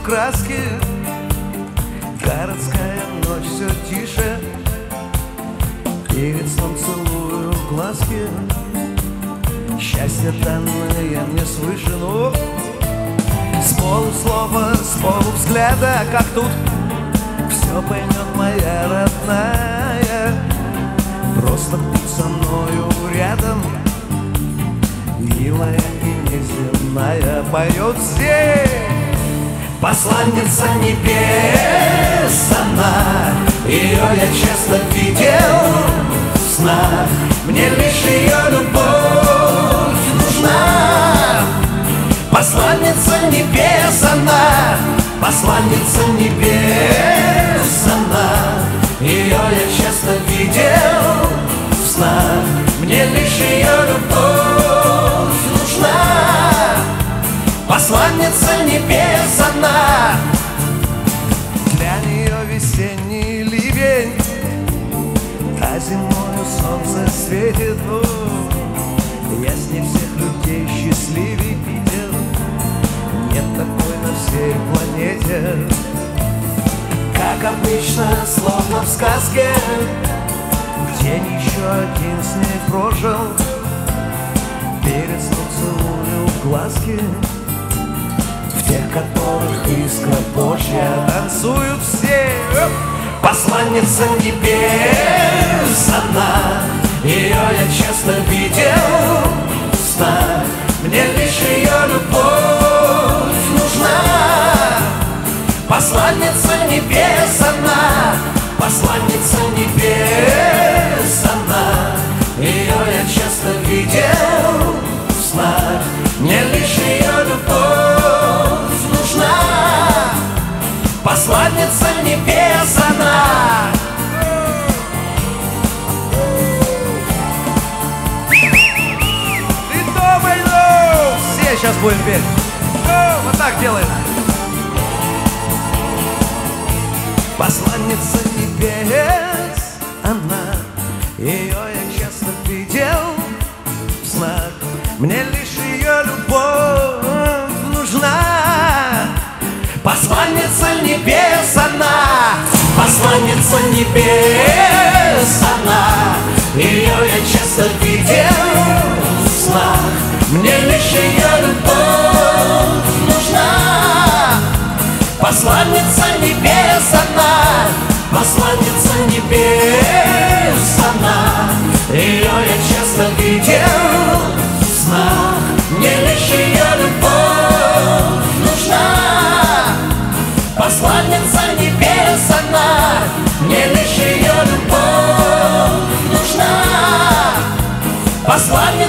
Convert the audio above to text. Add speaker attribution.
Speaker 1: краски. Городская ночь все тише, перед сном целую в глазки. Счастье данное мне свыше, ну, с полуслова, с полувзгляда, как тут все поймет моя родная. Просто будь со мною рядом, милая и неземная. Поет здесь посланница небес она, ее я часто видел в снах. Мне лишь ее любовь нужна. Посланница небес она, посланница небес она, ее я часто видел в снах. Мне лишь ее любовь нужна. Посланница небес она. Для нее весенний ливень, а зимою солнце светит. Я с ней всех людей счастливей видел, нет такой на всей планете. Как обычно, словно в сказке, день еще один с ней прожил. Перед сном целую в глазки, в тех, которых искра Божья. Танцуют все. Посланница небес она, ее я часто видел в снах. Мне лишь ее любовь нужна. Посланница небес она, посланница небес она, ее я часто видел в снах. Мне лишь ее любовь нужна. Посланница небес она. Ты думай, ну! Все сейчас будем петь. Вот так делаем. Посланница небес она, ее я часто видел в снах. Мне лишь ее любовь нужна. Посланница небес она, посланница небес она, ее я часто видел в снах. Мне лишь ее любовь нужна. Посланница небес она, посланница небес она, ее я часто видел в снах. Мне лишь ее любовь нужна. Посланница небес она, мне лишь ее любовь нужна. Посланница